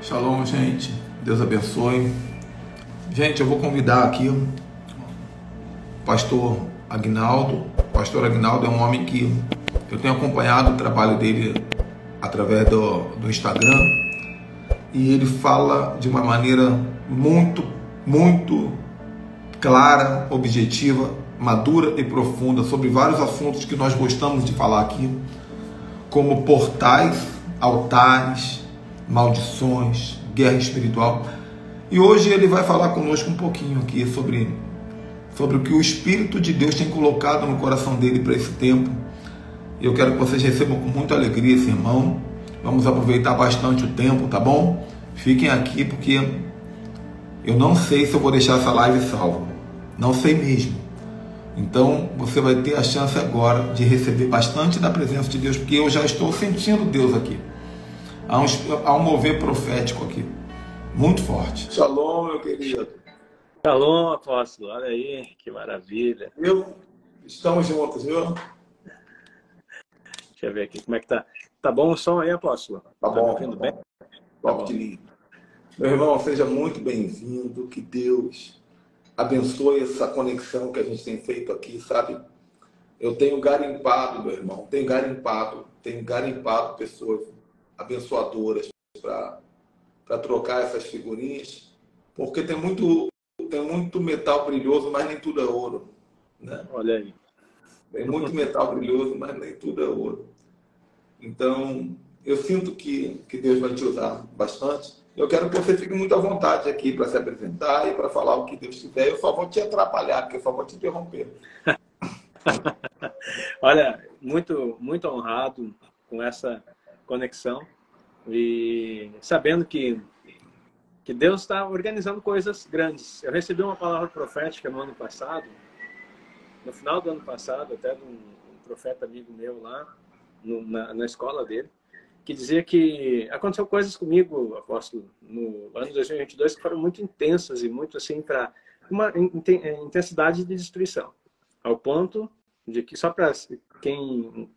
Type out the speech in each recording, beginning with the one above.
Shalom, gente. Deus abençoe. Gente, eu vou convidar aqui o pastor Aguinaldo. O pastor Aguinaldo é um homem que eu tenho acompanhado o trabalho dele através do Instagram, e ele fala de uma maneira muito clara, objetiva, madura e profunda sobre vários assuntos que nós gostamos de falar aqui, como portais, altares, maldições, guerra espiritual. E hoje ele vai falar conosco um pouquinho aqui sobre o que o Espírito de Deus tem colocado no coração dele para esse tempo. E eu quero que vocês recebam com muita alegria esse irmão. Vamos aproveitar bastante o tempo, tá bom? Fiquem aqui, porque eu não sei se eu vou deixar essa live salva. Não sei mesmo. Então você vai ter a chance agora de receber bastante da presença de Deus, porque eu já estou sentindo Deus aqui. Há um mover profético aqui, muito forte. Shalom, meu querido. Shalom, apóstolo. Olha aí, que maravilha. Estamos juntos, viu? Deixa eu ver aqui como é que tá. Tá bom o som aí, apóstolo? Tá bom. Me ouvindo bem? Top de linha. Meu irmão, seja muito bem-vindo. Que Deus abençoe essa conexão que a gente tem feito aqui, sabe? Eu tenho garimpado, meu irmão, tenho garimpado pessoas abençoadoras para trocar essas figurinhas, porque tem muito metal brilhoso, mas nem tudo é ouro, né? Olha aí. Tem muito metal brilhoso, mas nem tudo é ouro. Então, eu sinto que Deus vai te usar bastante. Eu quero que você fique muito à vontade aqui para se apresentar e para falar o que Deus quiser. Eu só vou te atrapalhar, porque eu só vou te interromper. Olha, muito honrado com essa conexão e sabendo que Deus está organizando coisas grandes. Eu recebi uma palavra profética no ano passado, no final do ano passado, até de um profeta amigo meu lá, na escola dele, que dizia que aconteceu coisas comigo, apóstolo, no ano de 2022 que foram muito intensas e muito assim para uma intensidade de destruição, ao ponto de que, só para quem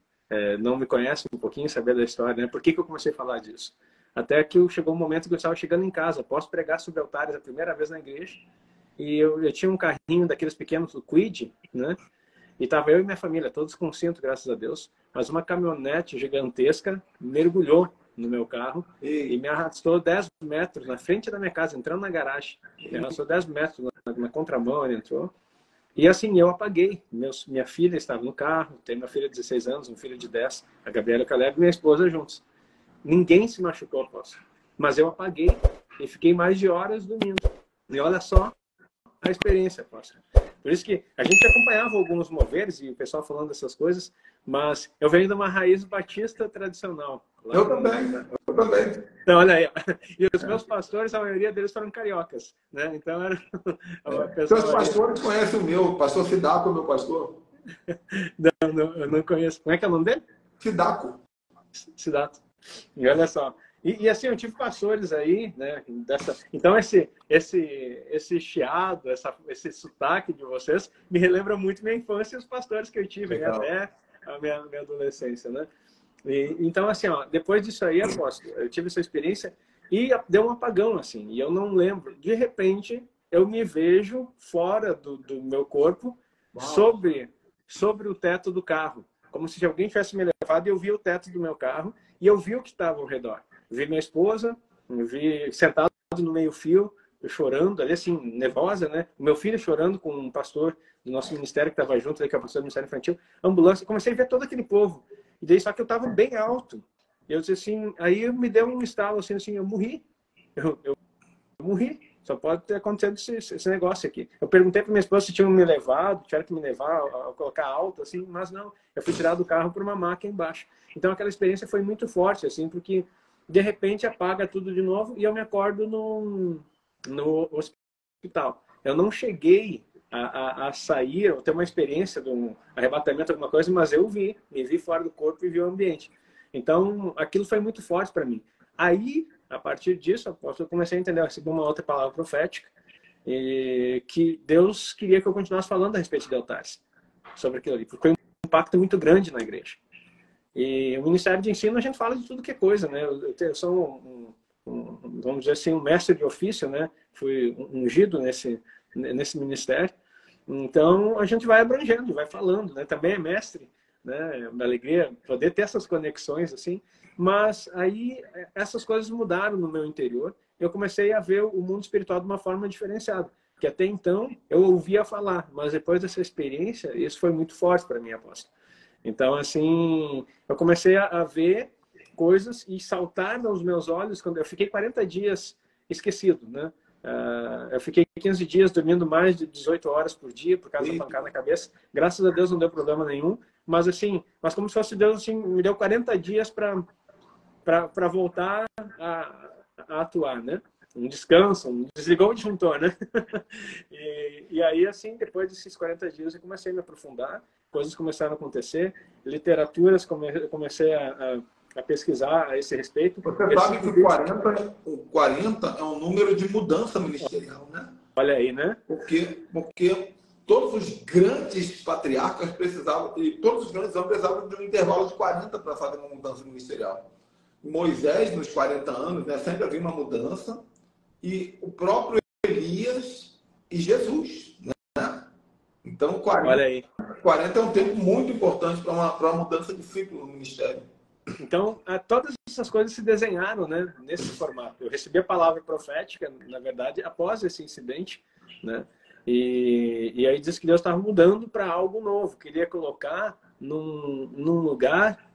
não me conhece um pouquinho, saber da história, né? Por que eu comecei a falar disso? Até que chegou um momento que eu estava chegando em casa, posso pregar sobre altares a primeira vez na igreja, e eu tinha um carrinho daqueles pequenos do Kwid, né? E estava eu e minha família, todos com cinto, graças a Deus, mas uma caminhonete gigantesca mergulhou no meu carro e me arrastou 10 metros na frente da minha casa, entrando na garagem. Me arrastou 10 metros na contramão, ele entrou. E assim, eu apaguei. Minha filha estava no carro, tem minha filha de 16 anos, um filho de 10, a Gabriela e o Caleb, e minha esposa juntos. Ninguém se machucou, apóstolo. Mas eu apaguei e fiquei mais de horas dormindo. E olha só a experiência, apóstolo. Por isso que a gente acompanhava alguns moveres e o pessoal falando dessas coisas, mas eu venho de uma raiz batista tradicional. Eu também. Então, olha aí. E os meus pastores, a maioria deles foram cariocas, né? Então, era Seus pastores conhecem o meu, pastor Sidaco, meu pastor. Não, eu não conheço. Como é que é o nome dele? Sidaco. Sidato. E olha só. E assim, eu tive pastores aí, né? Então, esse chiado, esse sotaque de vocês me relembra muito minha infância e os pastores que eu tive, né? Até a minha adolescência, né? Então, assim, ó, depois disso aí, apóstolo, eu tive essa experiência e deu um apagão, assim, e eu não lembro. De repente, eu me vejo fora do meu corpo, sobre o teto do carro, como se alguém tivesse me levado, e eu vi o teto do meu carro e eu vi o que estava ao redor. Eu vi minha esposa, eu vi sentado no meio-fio, chorando, ali assim, nervosa, né? O meu filho chorando com um pastor do nosso ministério que estava junto, que é o pastor do Ministério Infantil, ambulância. Comecei a ver todo aquele povo. E daí, só que eu estava bem alto. E eu disse assim, aí me deu um estalo assim, eu morri. Eu morri. Só pode ter acontecido esse negócio aqui. Eu perguntei para minha esposa se tinham me levado, tiveram que me levar a colocar alto, assim, mas não. Eu fui tirado do carro por uma maca embaixo. Então, aquela experiência foi muito forte, assim, porque de repente apaga tudo de novo e eu me acordo no hospital. Eu não cheguei a sair, ou ter uma experiência de um arrebatamento, alguma coisa, mas eu me vi fora do corpo e vi o ambiente. Então, aquilo foi muito forte para mim. Aí, a partir disso, eu comecei a entender, eu recebi uma outra palavra profética, que Deus queria que eu continuasse falando a respeito de altares, sobre aquilo ali, porque foi um impacto muito grande na igreja. E o Ministério de Ensino, a gente fala de tudo que é coisa, né? Eu sou vamos dizer assim, um mestre de ofício, né? Fui ungido nesse ministério. Então, a gente vai abrangendo, vai falando, né? Também é mestre, né? Uma alegria poder ter essas conexões, assim. Mas aí, essas coisas mudaram no meu interior. Eu comecei a ver o mundo espiritual de uma forma diferenciada. Que até então, eu ouvia falar, mas depois dessa experiência, isso foi muito forte para mim, apóstolo. Então, assim, eu comecei a ver coisas e saltar aos meus olhos quando eu fiquei 40 dias esquecido, né? Eu fiquei 15 dias dormindo mais de 18 horas por dia por causa da pancada na cabeça. Graças a Deus não deu problema nenhum, mas assim, como se fosse Deus assim, me deu 40 dias para voltar a atuar, né? Um descanso, desligou o disjuntor, né? E aí, assim, depois desses 40 dias, eu comecei a me aprofundar, coisas começaram a acontecer, literaturas, comecei a pesquisar a esse respeito. Você sabe que o 40 é um número de mudança ministerial, né? Olha aí, né? Porque todos os grandes patriarcas precisavam, e todos os grandes homens precisavam de um intervalo de 40 para fazer uma mudança ministerial. Moisés, nos 40 anos, né, sempre havia uma mudança, e o próprio Elias e Jesus, né? Então, 40 é um tempo muito importante para uma mudança de ciclo no ministério. Então, todas essas coisas se desenharam, né, nesse formato. Eu recebi a palavra profética, na verdade, após esse incidente, né? E aí diz que Deus estava mudando para algo novo, queria colocar num lugar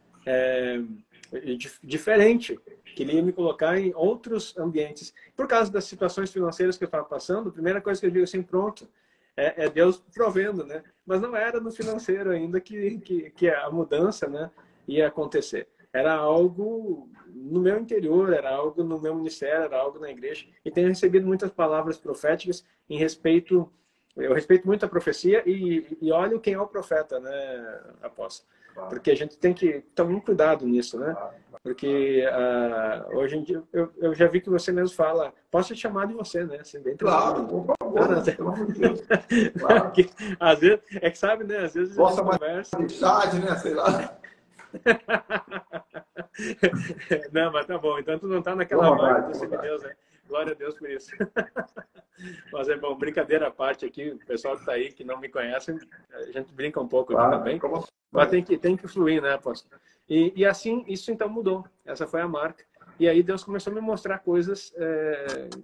diferente, queria me colocar em outros ambientes. Por causa das situações financeiras que eu estava passando, a primeira coisa que eu digo assim, pronto, é Deus provendo, né? Mas não era no financeiro ainda que a mudança, né, ia acontecer. Era algo no meu interior, era algo no meu ministério, era algo na igreja. E tenho recebido muitas palavras proféticas em respeito... Eu respeito muito a profecia e olho quem é o profeta, né, apóstolo? Porque a gente tem que tomar um cuidado nisso, né? Porque hoje em dia eu já vi que você mesmo fala, posso te chamar de você, né? Assim, bem claro, por favor. Claro. Às vezes, que sabe, né? Às vezes a gente conversa... né? Sei lá. Não, mas tá bom. Então tu não tá naquela vibe do semideus, né? Glória a Deus por isso. Mas é bom, brincadeira à parte aqui, o pessoal que tá aí, que não me conhece, a gente brinca um pouco aqui também. Mas tem que fluir, né, apóstolo? E assim, isso então mudou. Essa foi a marca. E aí Deus começou a me mostrar coisas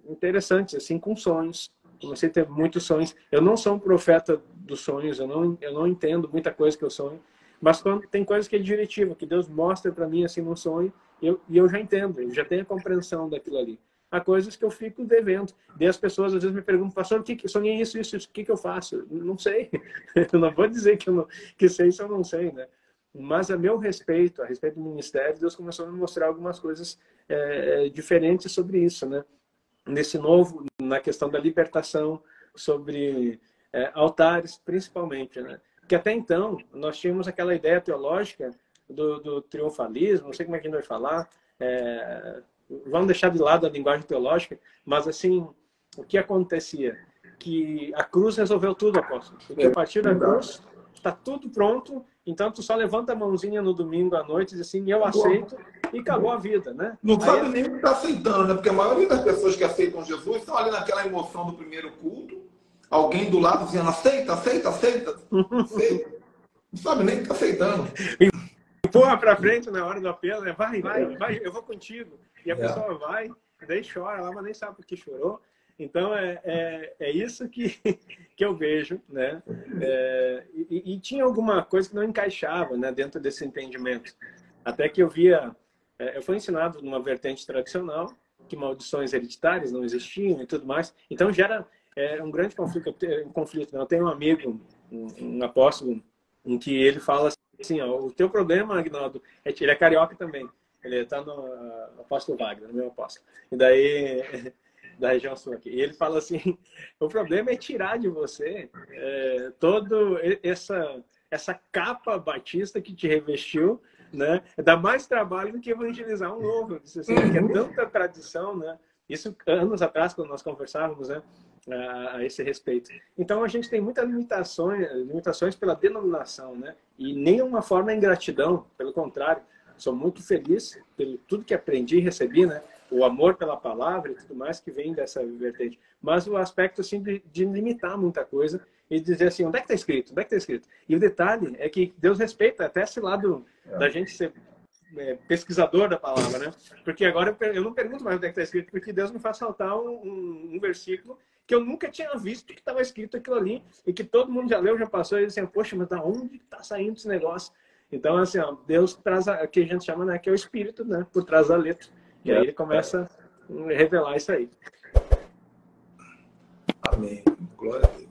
interessantes, assim, com sonhos. Comecei a ter muitos sonhos. Eu não sou um profeta dos sonhos, eu não entendo muita coisa que eu sonho. Mas quando tem coisas que é diretiva, que Deus mostra para mim assim num sonho, e eu já entendo, eu já tenho a compreensão daquilo ali. Há coisas que eu fico devendo. Daí as pessoas às vezes me perguntam, pastor, sonhei isso, o que eu faço? Não sei. Eu não vou dizer que sei se eu não sei, né? Mas a meu respeito, a respeito do ministério, Deus começou a me mostrar algumas coisas diferentes sobre isso, né? Nesse novo, na questão da libertação, sobre altares, principalmente, né? Porque até então, nós tínhamos aquela ideia teológica do triunfalismo, não sei como é que a gente vai falar, vamos deixar de lado a linguagem teológica, mas assim, o que acontecia? Que a cruz resolveu tudo, apóstolo. Porque a partir da cruz, está tudo pronto, então tu só levanta a mãozinha no domingo à noite e diz assim, eu aceito, e acabou a vida, né? Não sabe nem o que está aceitando, né? Porque a maioria das pessoas que aceitam Jesus estão ali naquela emoção do primeiro culto, alguém do lado dizendo, aceita. Não sabe nem o que está aceitando. Empurra para frente na hora do apelo, né? Vai, eu vou contigo. E a pessoa vai, daí chora lá, mas nem sabe por que chorou. Então, é isso que eu vejo, né? E tinha alguma coisa que não encaixava, né, dentro desse entendimento. Até que eu via... eu fui ensinado numa vertente tradicional, que maldições hereditárias não existiam e tudo mais. Então, gera um grande conflito. Eu tenho um amigo, um apóstolo, em que ele fala assim, ó, o teu problema, Agnaldo, ele é carioca também. Ele está no apóstolo Wagner, no meu apóstolo. E daí... da região sul aqui. E ele fala assim, o problema é tirar de você toda essa capa batista que te revestiu, né? Dá mais trabalho do que evangelizar um novo. Eu disse assim, que é tanta tradição, né? Isso anos atrás, quando nós conversávamos, né? A esse respeito. Então, a gente tem muitas limitações pela denominação, né? E nenhuma forma é ingratidão, pelo contrário. Sou muito feliz pelo tudo que aprendi e recebi, né? o amor pela palavra e tudo mais que vem dessa vertente. Mas o aspecto assim de limitar muita coisa e dizer assim, onde é que está escrito? Onde é que está escrito? E o detalhe é que Deus respeita até esse lado da gente ser pesquisador da palavra, né? Porque agora eu não pergunto mais onde é que está escrito, porque Deus me faz saltar um versículo que eu nunca tinha visto que estava escrito aquilo ali e que todo mundo já leu, já passou e disse assim, poxa, mas da onde está saindo esse negócio? Então, assim, ó, Deus traz o que a gente chama, né, que é o Espírito, né, por trás da letra. E aí ele começa a revelar isso aí. Amém. Glória a Deus.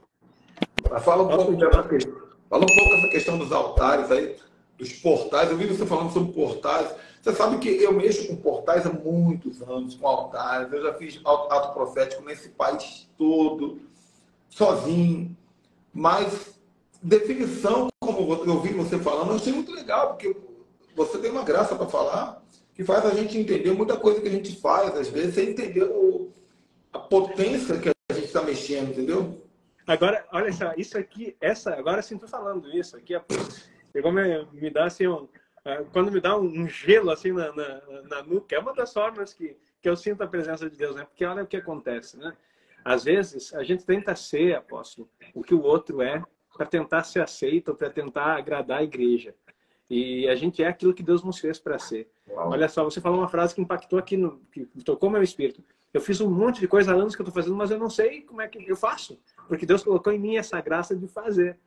Mas fala um pouco dessa questão dos altares aí, dos portais. Eu vi você falando sobre portais. Você sabe que eu mexo com portais há muitos anos, com altares. Eu já fiz ato profético nesse país todo, sozinho. Mas definição, como eu vi você falando, eu achei muito legal, porque você tem uma graça para falar que faz a gente entender muita coisa que a gente faz, às vezes, sem entender a potência que a gente está mexendo, entendeu? Agora, olha só, isso aqui, agora sim tô falando isso aqui, pegou me dá assim, quando me dá um gelo assim na nuca, é uma das formas que eu sinto a presença de Deus, né? Porque olha o que acontece, né? Às vezes, a gente tenta ser, apóstolo, o que o outro é, para tentar ser aceito, para tentar agradar a igreja. E a gente é aquilo que Deus nos fez para ser. Uau. Olha só, você falou uma frase que impactou aqui, que tocou meu espírito. Eu fiz um monte de coisa há anos que eu estou fazendo, mas eu não sei como é que eu faço. Porque Deus colocou em mim essa graça de fazer.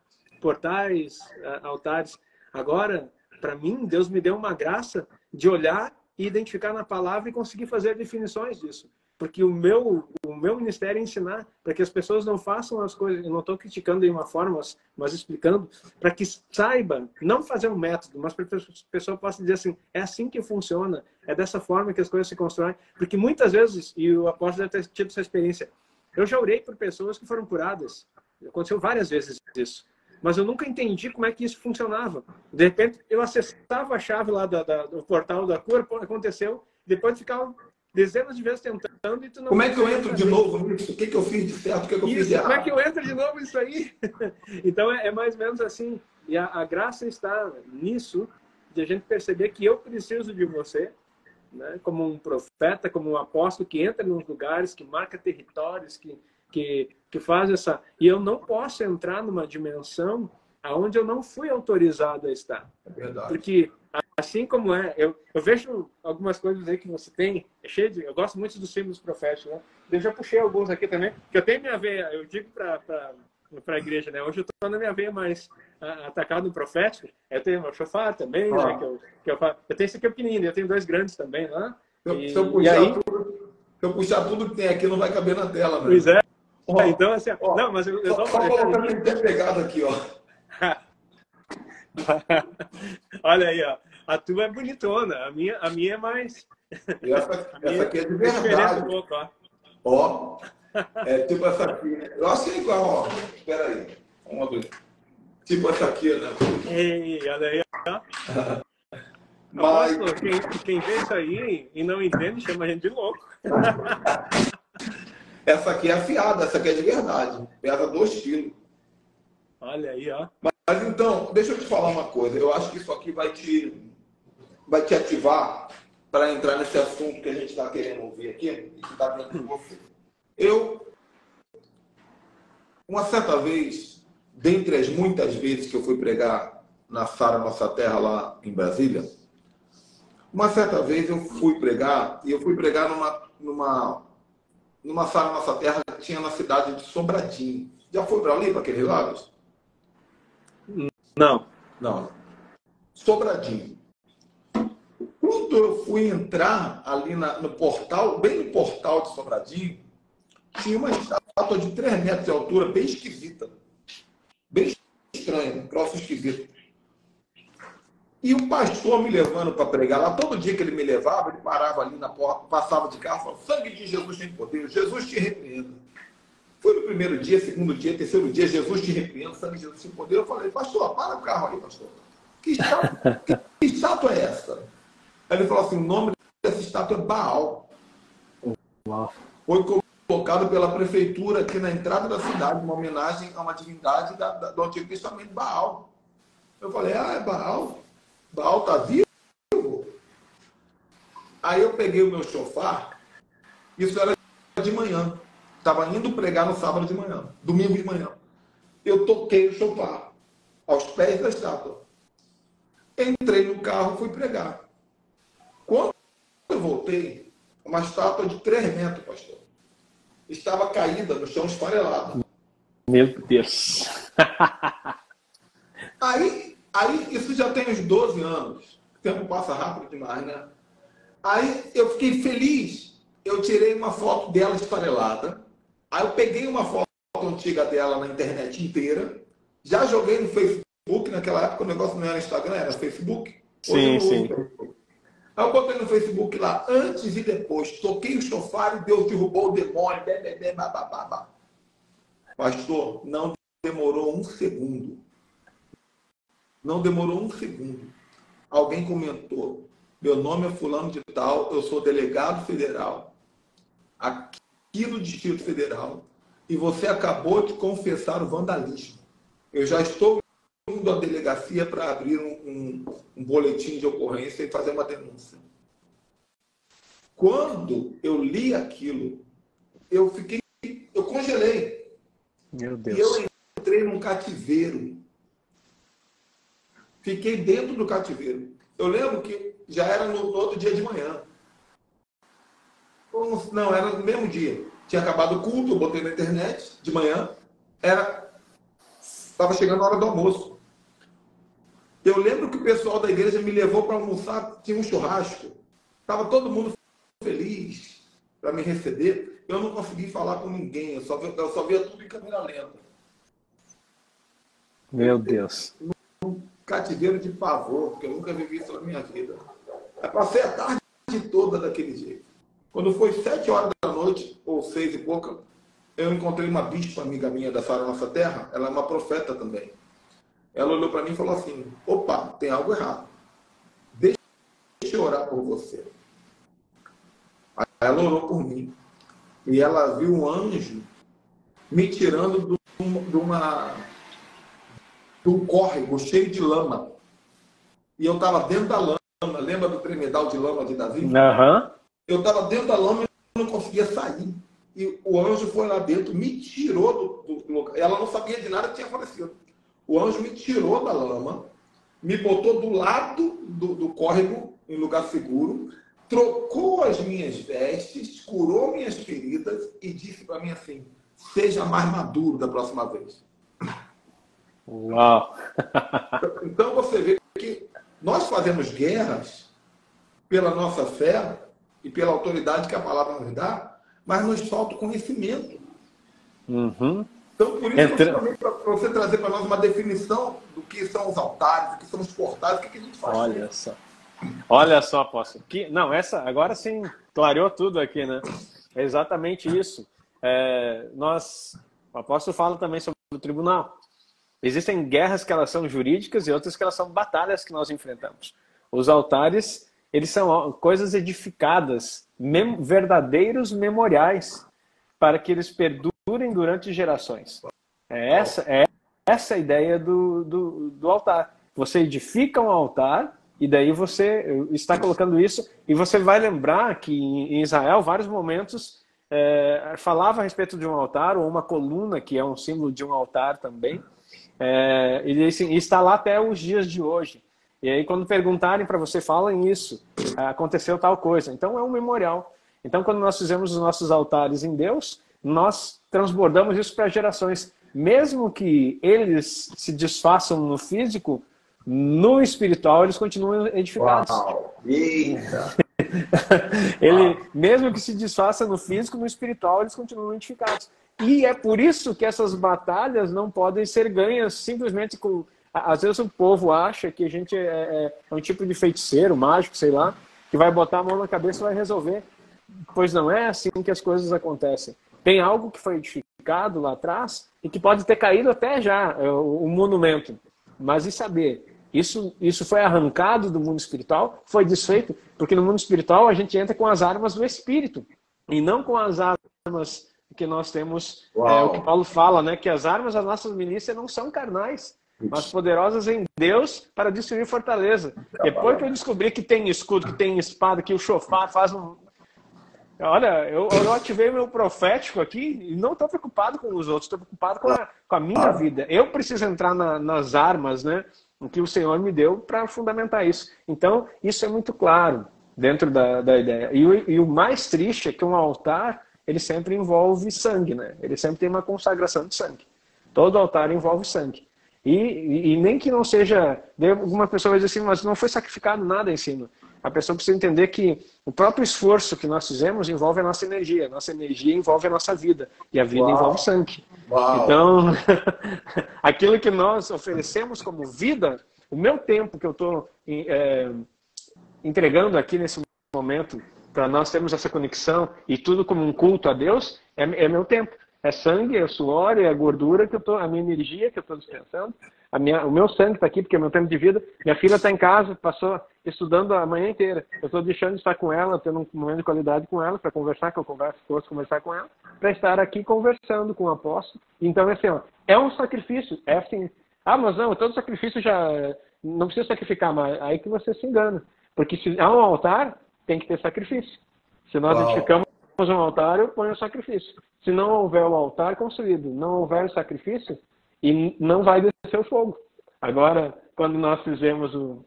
Portais, altares. Agora, para mim, Deus me deu uma graça de olhar e identificar na palavra e conseguir fazer definições disso. Porque o meu ministério é ensinar para que as pessoas não façam as coisas, eu não estou criticando de uma forma, mas explicando, para que saiba, não fazer um método, mas para que a pessoa possa dizer assim, é assim que funciona, é dessa forma que as coisas se constroem. Porque muitas vezes, e o apóstolo deve ter tido essa experiência, eu já orei por pessoas que foram curadas, aconteceu várias vezes isso, mas eu nunca entendi como é que isso funcionava. De repente, eu acessava a chave lá do portal da cura, aconteceu, depois ficava dezenas de vezes tentando e tu não... Como é que eu entro de novo nisso? O que eu fiz de certo? O que eu fiz de errado? Como é que eu entro de novo nisso aí? Então, é mais ou menos assim. E a graça está nisso, de a gente perceber que eu preciso de você, né? Como um profeta, como um apóstolo que entra nos lugares, que marca territórios, que faz essa... E eu não posso entrar numa dimensão aonde eu não fui autorizado a estar. É verdade. Porque... Assim como eu vejo algumas coisas aí que você tem, eu gosto muito dos símbolos proféticos, né? Eu já puxei alguns aqui também, que eu tenho minha veia, eu digo para a igreja, né? Hoje eu estou na minha veia mais atacado no profético, eu tenho meu chofar também, né? Eu tenho esse aqui pequenininho, eu tenho dois grandes também lá. Se eu puxar tudo que tem aqui, não vai caber na tela, né? Pois é. Então, assim, não, mas eu só colocando ele bem pegado aqui, ó. Olha aí, ó. A tua é bonitona, a minha é mais... Essa aqui é de verdade. Um pouco, ó. É tipo essa aqui. Eu acho que é igual, ó. Espera aí. Vamos ver. Tipo essa aqui, né? Ei, olha aí, ó. Mas... Quem vê isso aí e não entende, chama a gente de louco. Essa aqui é afiada, essa aqui é de verdade. Pesa 2 quilos. Olha aí, ó. Mas então, deixa eu te falar uma coisa. Eu acho que isso aqui vai te ativar para entrar nesse assunto que a gente está querendo ouvir aqui e que está dentro de você. Uma certa vez, dentre as muitas vezes que eu fui pregar na Sara Nossa Terra, lá em Brasília, uma certa vez eu fui pregar numa Sara Nossa Terra que tinha na cidade de Sobradinho. Já foi para ali, para aqueles lados? Não. Sobradinho. Quando eu fui entrar ali no portal, bem no portal de Sobradinho, tinha uma estátua de 3 metros de altura, bem esquisita. Bem estranha, um troço esquisito. E o pastor me levando para pregar lá, todo dia que ele me levava, ele parava ali na porta, passava de carro, falava, sangue de Jesus tem poder, Jesus te repreenda. Foi no primeiro dia, segundo dia, terceiro dia, Jesus te repreenda, sangue de Jesus tem poder. Eu falei, pastor, para o carro aí, pastor. Que estátua é essa? Aí ele falou assim, o nome dessa estátua é Baal. Uau. Foi colocado pela prefeitura aqui na entrada da cidade, uma homenagem a uma divindade do Antigo Testamento, Baal. Eu falei, é Baal? Baal está vivo? Aí eu peguei o meu chofar Isso era de manhã. Estava indo pregar no sábado de manhã, domingo de manhã. Eu toquei o chofar aos pés da estátua. Entrei no carro, fui pregar. Quando eu voltei, uma estátua de 3 metros, pastor, estava caída no chão, esfarelada. Meu Deus. Aí, isso já tem uns 12 anos. O tempo passa rápido demais, né? Aí eu fiquei feliz. Eu tirei uma foto dela esfarelada. Aí eu peguei uma foto antiga dela na internet inteira. Já joguei no Facebook. Naquela época o negócio não era Instagram, era Facebook. Sim, sim. Aí eu botei no Facebook lá, antes e depois. Toquei o chofar e Deus derrubou o demônio. Babá. Pastor, não demorou um segundo. Não demorou um segundo. Alguém comentou: meu nome é fulano de tal, eu sou delegado federal, aqui no Distrito Federal, e você acabou de confessar o vandalismo. Eu já estou indo à delegacia para abrir um boletim de ocorrência e fazer uma denúncia. Quando eu li aquilo, eu congelei. Meu Deus. E eu entrei num cativeiro. Fiquei dentro do cativeiro. Eu lembro que já era no outro dia de manhã. Não, era no mesmo dia. Tinha acabado o culto, eu botei na internet de manhã. Estava chegando a hora do almoço. Eu lembro que o pessoal da igreja me levou para almoçar, tinha um churrasco. Estava todo mundo feliz para me receber. Eu não consegui falar com ninguém, eu só via tudo em câmera lenta. Meu Deus. Cativeiro de pavor, porque eu nunca vivi isso na minha vida. Eu passei a tarde toda daquele jeito. Quando foi 7 horas da noite, ou 6 e pouca, eu encontrei uma bispa amiga minha da Sara Nossa Terra, ela é uma profeta também. Ela olhou para mim e falou assim: opa, tem algo errado. Deixa eu orar por você. Aí ela orou por mim. E ela viu um anjo me tirando de um córrego cheio de lama. E eu estava dentro da lama. Lembra do tremedal de lama de Davi? Uhum. Eu estava dentro da lama e não conseguia sair. E o anjo foi lá dentro, me tirou do local. Ela não sabia de nada que tinha falecido. O anjo me tirou da lama, me botou do lado do córrego, em lugar seguro, trocou as minhas vestes, curou minhas feridas e disse para mim assim: seja mais maduro da próxima vez. Uau! Então você vê que nós fazemos guerras pela nossa fé e pela autoridade que a palavra nos dá, mas nos falta o conhecimento. Uhum. Então, por isso, para você trazer para nós uma definição do que são os altares, do que são os portais, o que a gente faz. Olha só, apóstolo. Agora sim, clareou tudo aqui, né? É exatamente isso. O apóstolo fala também sobre o tribunal. Existem guerras que elas são jurídicas e outras que elas são batalhas que nós enfrentamos. Os altares, eles são coisas edificadas, verdadeiros memoriais, para que eles perdurem durante gerações. É essa a ideia do altar. Você edifica um altar e daí você está colocando isso, e você vai lembrar que em Israel, vários momentos, falava a respeito de um altar, ou uma coluna, que é um símbolo de um altar também, e assim, está lá até os dias de hoje. E aí, quando perguntarem para você, falem isso, aconteceu tal coisa. Então, é um memorial. Então, quando nós fizemos os nossos altares em Deus, nós transbordamos isso para gerações. Mesmo que eles se desfaçam no físico, no espiritual eles continuam edificados. Uau! Eita! Mesmo que se desfaça no físico, no espiritual eles continuam edificados. E é por isso que essas batalhas não podem ser ganhas simplesmente com... Às vezes o povo acha que a gente é um tipo de feiticeiro, mágico, sei lá, que vai botar a mão na cabeça e vai resolver. Pois não é assim que as coisas acontecem. Tem algo que foi edificado lá atrás e que pode ter caído até já, o monumento. Mas e saber? Isso foi arrancado do mundo espiritual, foi desfeito, porque no mundo espiritual a gente entra com as armas do Espírito e não com as armas que nós temos. O que Paulo fala, né? Que as armas das nossas milícias não são carnais, mas poderosas em Deus para destruir fortaleza. Depois que eu descobri que tem escudo, que tem espada, que o chofar faz Olha, eu ativei meu profético aqui e não estou preocupado com os outros, estou preocupado com a minha vida. Eu preciso entrar nas armas, né, que o Senhor me deu para fundamentar isso. Então, isso é muito claro dentro da ideia. E o mais triste é que um altar, ele sempre envolve sangue, né? Ele sempre tem uma consagração de sangue. Todo altar envolve sangue. E nem que não seja... Alguma pessoa vai dizer assim, mas não foi sacrificado nada em cima. A pessoa precisa entender que o próprio esforço que nós fizemos envolve a nossa energia envolve a nossa vida, e a vida envolve sangue. Então, aquilo que nós oferecemos como vida, o meu tempo que eu estou entregando aqui nesse momento, para nós termos essa conexão, e tudo como um culto a Deus, é meu tempo. É sangue, é suor, é a gordura que eu tô, a minha energia que eu estou dispensando. O meu sangue está aqui porque é meu tempo de vida. Minha filha está em casa, passou estudando a manhã inteira. Eu estou deixando de estar com ela, tendo um momento de qualidade com ela, para conversar, que eu posso conversar com ela, para estar aqui conversando com o apóstolo. Então, é assim, ó, é um sacrifício. É assim, mas não, todo sacrifício já... Não precisa sacrificar, mas aí que você se engana. Porque se há um altar, tem que ter sacrifício. Se nós edificamos um altar, eu ponho o sacrifício. Se não houver o altar construído, não houver o sacrifício, e não vai descer o fogo. Agora, quando nós fizemos o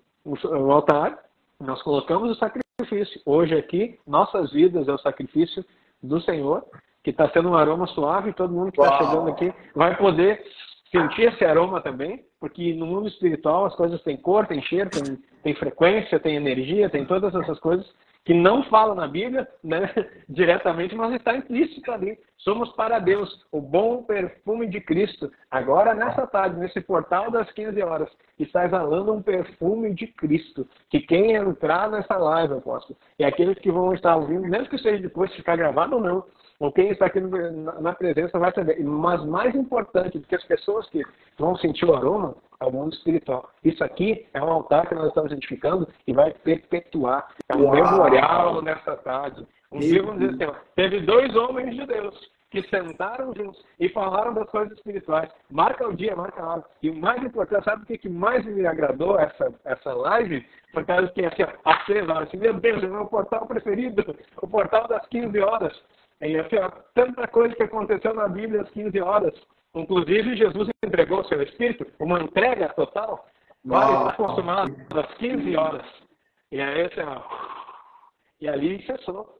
altar, nós colocamos o sacrifício. Hoje aqui, nossas vidas é o sacrifício do Senhor, que está sendo um aroma suave, e todo mundo que está chegando aqui vai poder sentir esse aroma também, porque no mundo espiritual as coisas têm cor, têm cheiro, tem frequência, tem energia, tem todas essas coisas que não falam na Bíblia, né, diretamente, mas está implícito ali. Somos para Deus o bom perfume de Cristo. Agora, nessa tarde, nesse portal das 15 horas, está exalando um perfume de Cristo. Que quem entrar nessa live, apóstolo, e aqueles que vão estar ouvindo, mesmo que seja depois ficar gravado ou não, ou quem está aqui na presença vai saber. Mas mais importante do que as pessoas que vão sentir o aroma é o mundo espiritual. Isso aqui é um altar que nós estamos edificando e vai perpetuar. É um memorial nessa tarde. Um dia, vamos dizer assim, teve 2 homens de Deus que sentaram juntos e falaram das coisas espirituais. Marca o dia, marca a hora. E o mais importante, sabe o que mais me agradou essa live? Por causa que, assim, às 6 horas, assim, meu Deus, é o meu portal preferido, o portal das 15 horas. E assim, tanta coisa que aconteceu na Bíblia às 15 horas. Inclusive, Jesus entregou o seu Espírito, uma entrega total. Vai estar consumado às 15 horas. E aí, assim, e ali cessou.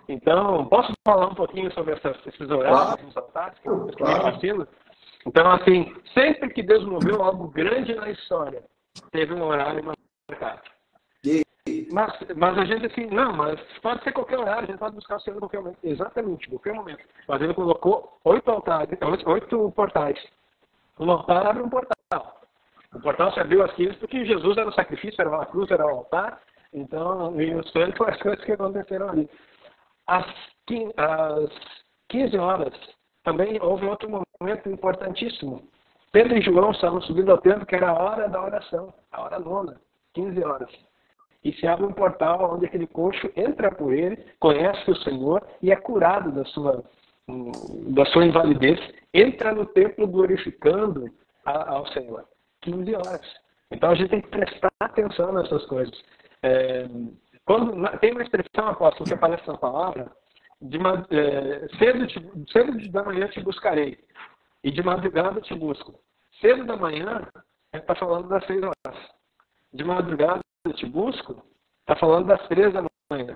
Então, posso falar um pouquinho sobre esses horários, esses altares que me fascinam? Então, assim, sempre que Deus moveu algo grande na história, teve um horário marcado. Mas a gente assim, não, mas pode ser qualquer horário, a gente pode buscar o Senhor em qualquer momento. Exatamente, em qualquer momento. Mas ele colocou 8 portais. Um altar abre um portal. O portal se abriu às 15 porque Jesus era o sacrifício, era a cruz, era o altar. Então, e os santos foram as coisas que aconteceram ali. Às 15 horas, também houve outro momento importantíssimo. Pedro e João estavam subindo ao templo, que era a hora da oração, a hora nona, 15 horas. E se abre um portal onde aquele coxo entra por ele, conhece o Senhor e é curado da sua invalidez, entra no templo glorificando ao Senhor. 15 horas. Então a gente tem que prestar atenção nessas coisas. Tem uma expressão, apóstolo, que aparece na palavra, cedo da manhã te buscarei, e de madrugada te busco. Cedo da manhã está falando das 6 horas. De madrugada eu te busco, está falando das 3 da manhã.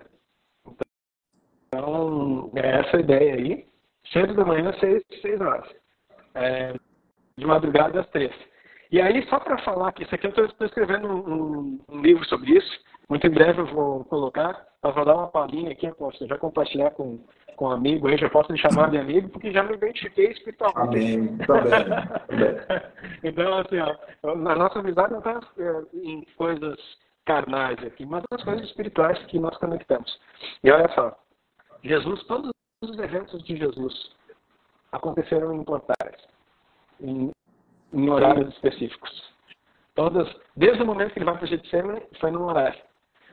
Então, é essa a ideia aí. Cedo da manhã, 6 horas. De madrugada, às 3. E aí, só para falar que isso aqui, eu estou escrevendo um livro sobre isso. Muito em breve eu vou colocar. Eu vou dar uma palhinha aqui, posso já compartilhar com um amigo aí, já posso me chamar de amigo, porque já me identifiquei espiritualmente. Amém. Também. Então, assim, a nossa amizade não está em coisas carnais aqui, mas nas coisas espirituais que nós conectamos. E olha só, Jesus, todos os eventos de Jesus aconteceram em portais, em horários específicos. Desde o momento que ele vai para o Getsemane, foi num horário.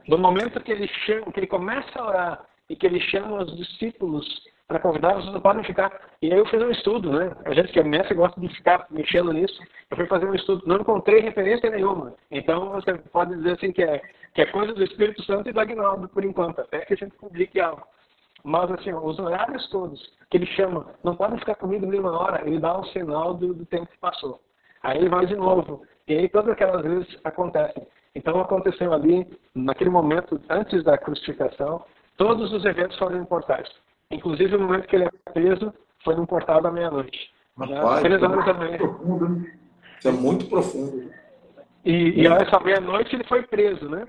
No momento que ele começa a orar e que ele chama os discípulos para convidar, vocês não podem ficar. E aí eu fiz um estudo, né? A gente que é mestre gosta de ficar mexendo nisso. Eu fui fazer um estudo, não encontrei referência nenhuma. Então você pode dizer assim que é coisa do Espírito Santo e do Agnaldo, por enquanto, até que a gente publique algo. Mas, assim, os horários todos que ele chama, não podem ficar comigo nenhuma hora, ele dá um sinal do tempo que passou. Aí ele vai de novo. E aí todas aquelas vezes acontecem. Então aconteceu ali, naquele momento, antes da crucificação, todos os eventos foram em portais. Inclusive o momento que ele é preso foi num portal da meia-noite. Rapaz, 3 horas da manhã. Profundo. Isso é muito profundo. E a essa meia-noite ele foi preso, né?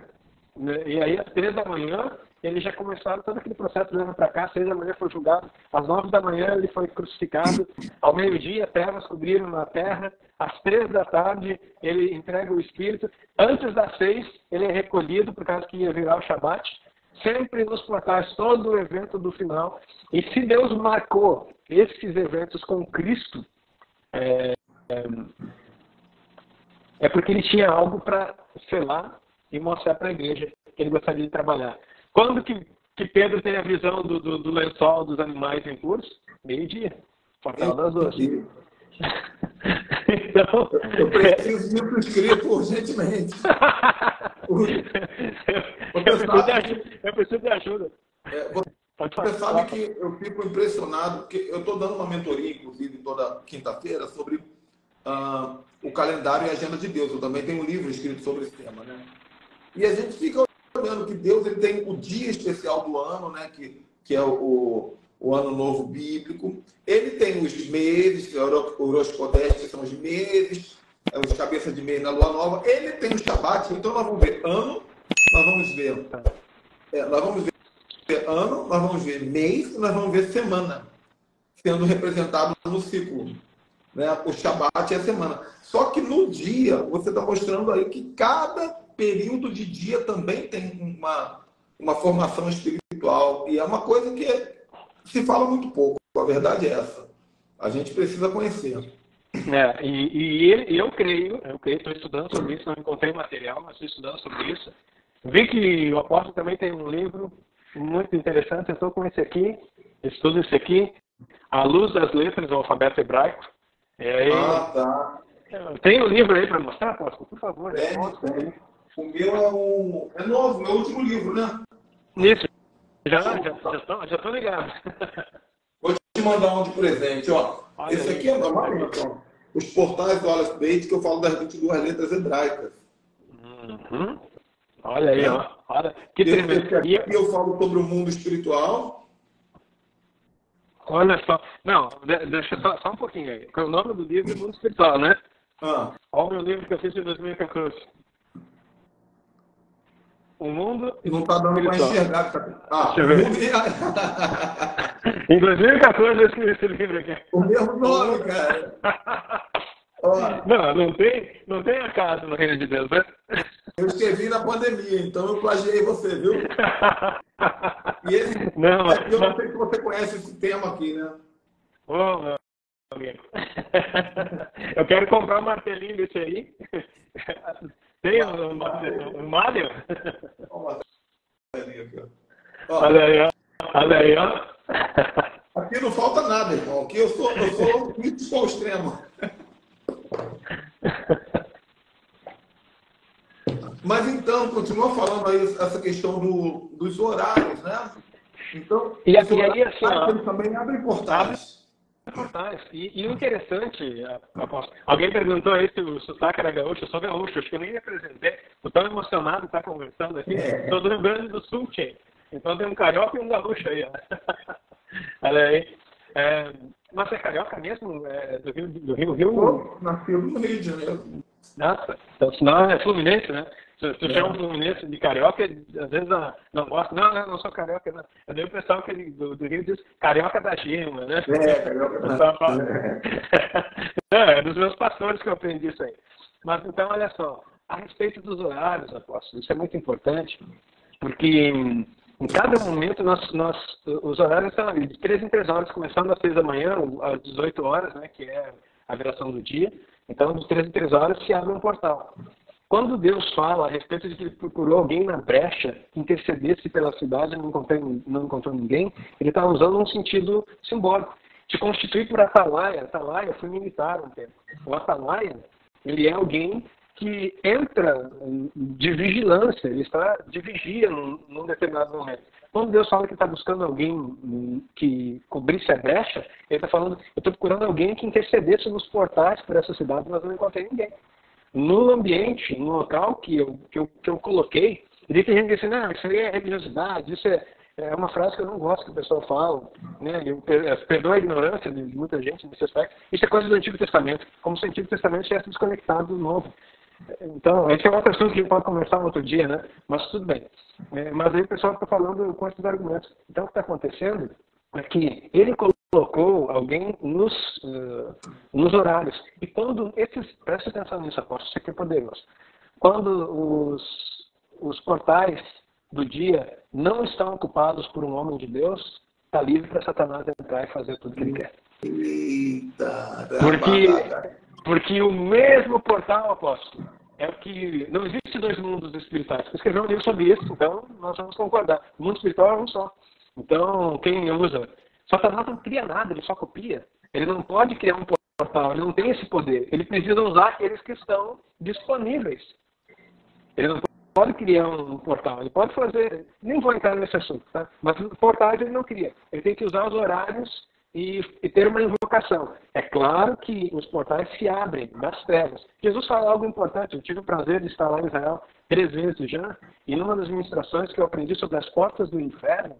E aí às 3 da manhã eles já começaram todo aquele processo de para cá, às 6 da manhã foi julgado, às 9 da manhã ele foi crucificado, ao meio-dia trevas cobriram na terra, às 3 da tarde ele entrega o Espírito, antes das 6 ele é recolhido por causa que ia virar o Shabat, sempre nos portais, todo o evento do final. E se Deus marcou esses eventos com Cristo, é porque ele tinha algo para selar e mostrar para a igreja que ele gostaria de trabalhar. Quando que Pedro tem a visão do lençol dos animais impuros? Meio-dia, portal das 12. Então, eu preciso ir para o escrito urgentemente. Eu preciso de ajuda. Você sabe que eu fico impressionado, porque eu estou dando uma mentoria, inclusive, toda quinta-feira, sobre o calendário e a agenda de Deus. Eu também tenho um livro escrito sobre esse tema, né? E a gente fica olhando que Deus ele tem o dia especial do ano, né? Que é o ano novo bíblico. Ele tem os meses, que é o Oroscodes, que são os meses, os cabeças de mês na lua nova. Ele tem o Shabat, então nós vamos ver ano, nós vamos ver ano, nós vamos ver mês, nós vamos ver semana, sendo representado no ciclo. Né? O Shabat é a semana. Só que no dia, você está mostrando aí que cada período de dia também tem uma formação espiritual. E é uma coisa que se fala muito pouco. A verdade é essa. A gente precisa conhecer. Eu creio, estou estudando sobre isso, não encontrei material, mas estou estudando sobre isso. Vi que o apóstolo também tem um livro muito interessante. Eu estou com esse aqui, estudo esse aqui, A Luz das Letras do Alfabeto Hebraico. Tá. Tem um livro aí para mostrar, apóstolo? Por favor. Tem. O meu é novo, meu último livro, né? Isso. Já estou ligado. Vou te mandar um de presente, ó. Esse aqui é os portais do Alice Bates, que eu falo das 22 letras hebraicas. Uhum. Olha aí, ó. Olha, que tremendo. Aqui eu falo sobre o mundo espiritual. Olha só. Não, deixa só um pouquinho aí. O nome do livro é Mundo Espiritual, né? Olha o meu livro que eu fiz em 2014. O mundo não está dando para enxergar. Deixa eu ver. Em 2014 eu escrevi esse livro aqui. O mesmo nome, cara. Não tem acaso no reino de Deus, né? Eu escrevi na pandemia, então eu plagiei você, viu? E esse não, eu não sei se você conhece esse tema aqui, né? Ô, meu amigo. Eu quero comprar um martelinho desse aí. Tem um Mário? Olha aí, ó. Aqui não falta nada, irmão. Aqui eu sou crítico ao extremo. Mas então, continua falando aí essa questão dos horários, né? Então, e aí, assim, eles também abrem portais. E o interessante, alguém perguntou aí se o sotaque era gaúcho. Eu sou gaúcho, acho que eu nem me apresentei. Estou tão emocionado de estar conversando aqui. Estou do Rio Grande do Sul, tchê. Então tem um carioca e um gaúcho aí. Olha aí. Mas é carioca mesmo? Do Rio? Nascido no Rio de Janeiro. Nossa, então senão é Fluminense, né? Se tu chama um Fluminense de carioca, às vezes não gosta. Não sou carioca, não. Eu dei o pessoal que do Rio diz carioca da gema, né? Carioca da gema. É dos meus pastores que eu aprendi isso aí. Mas então, olha só, a respeito dos horários, apóstolo, isso é muito importante, porque em cada momento os horários estão ali, de 3 em 3 horas, começando às 6 da manhã, às 18 horas, né, que é a viração do dia. Então, de 3 em 3 horas se abre um portal. Quando Deus fala a respeito de que ele procurou alguém na brecha, que intercedesse pela cidade e não encontrou ninguém, ele está usando um sentido simbólico. Te constituir por atalaia. Atalaia, eu fui militar um tempo. O atalaia, ele é alguém que entra de vigilância, ele está de vigia num determinado momento. Quando Deus fala que está buscando alguém que cobrisse a brecha, ele está falando, eu estou procurando alguém que intercedesse nos portais para essa cidade, mas eu não encontrei ninguém. No ambiente, no local que eu coloquei, e tem gente que diz assim, não, isso aí é religiosidade, isso é uma frase que eu não gosto que o pessoal fala, né? Eu perdoo a ignorância de muita gente nesse aspecto. Isso é coisa do Antigo Testamento, como se o Antigo Testamento estivesse desconectado do Novo. Então, esse é um outro assunto que a gente pode conversar um outro dia, né? Mas tudo bem. Mas aí o pessoal está falando com esses argumentos. Então, o que está acontecendo é que ele colocou alguém nos horários. E quando preste atenção nisso, apóstolo, isso aqui é poderoso. Quando os portais do dia não estão ocupados por um homem de Deus, está livre para Satanás entrar e fazer tudo que ele quer. Eita, Porque o mesmo portal, apóstolo, é o que... Não existe dois mundos espirituais. Você escreveu um livro sobre isso, então nós vamos concordar. O mundo espiritual é um só. Então, quem usa... Satanás não cria nada, ele só copia. Ele não pode criar um portal, ele não tem esse poder. Ele precisa usar aqueles que estão disponíveis. Ele não pode criar um portal, ele pode fazer... Nem vou entrar nesse assunto, tá? Mas portais ele não cria. Ele tem que usar os horários e ter uma invocação. É claro que os portais se abrem das trevas. Jesus fala algo importante. Eu tive o prazer de estar lá em Israel 3 vezes já, e numa das ministrações que eu aprendi sobre as portas do inferno,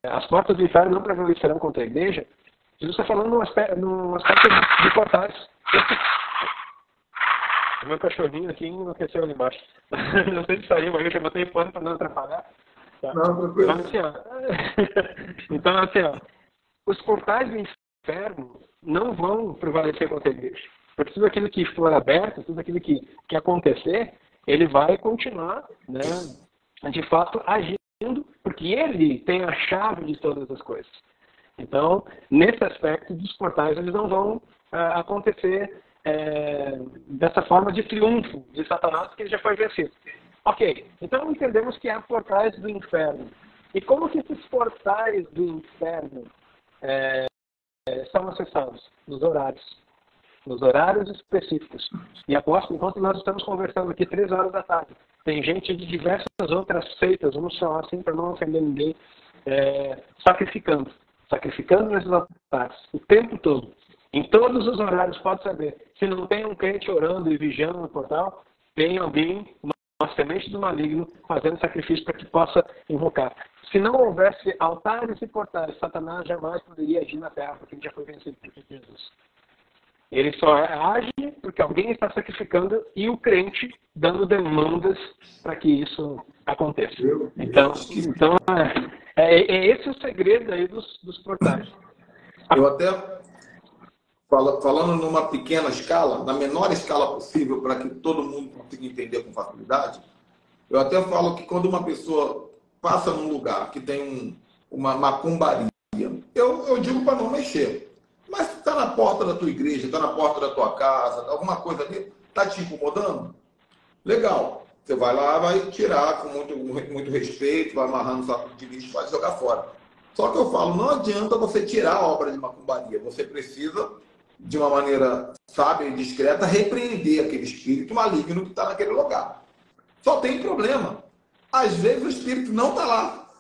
as portas do inferno não prevalecerão contra a igreja, Jesus está falando num aspecto de portais. O meu cachorrinho aqui enlouqueceu ali embaixo. Não sei se saiu, mas eu já botei pano para não atrapalhar. Tá. Não, tranquilo. Então, assim, ó, os portais do inferno não vão prevalecer contra a igreja. Porque tudo aquilo que for aberto, tudo aquilo que acontecer, ele vai continuar, né, de fato, agindo, porque ele tem a chave de todas as coisas. Então, nesse aspecto dos portais, eles não vão acontecer dessa forma de triunfo de Satanás, porque ele já foi vencido. Ok, então entendemos que há portais do inferno. E como que esses portais do inferno são acessados? Nos horários específicos. E aposto, enquanto nós estamos conversando aqui 3 horas da tarde, tem gente de diversas outras seitas, vamos falar assim para não ofender ninguém, sacrificando nesses altares, o tempo todo. Em todos os horários, pode saber. Se não tem um crente orando e vigiando no portal, tem alguém, uma semente do maligno, fazendo sacrifício para que possa invocar. Se não houvesse altares e portais, Satanás jamais poderia agir na terra, porque ele já foi vencido por Jesus. Ele só age porque alguém está sacrificando e o crente dando demandas para que isso aconteça. Então é esse o segredo aí dos portais. Eu até, falando numa pequena escala, na menor escala possível, para que todo mundo consiga entender com facilidade, eu até falo que quando uma pessoa passa num lugar que tem uma macumbaria, eu digo para não mexer. Mas se está na porta da tua igreja, está na porta da tua casa, alguma coisa ali, está te incomodando? Legal. Você vai lá, vai tirar com muito respeito, vai amarrando o saco de lixo, vai jogar fora. Só que eu falo, não adianta você tirar a obra de macumbaria. Você precisa, de uma maneira sábia e discreta, repreender aquele espírito maligno que está naquele lugar. Só tem problema. Às vezes o espírito não está lá,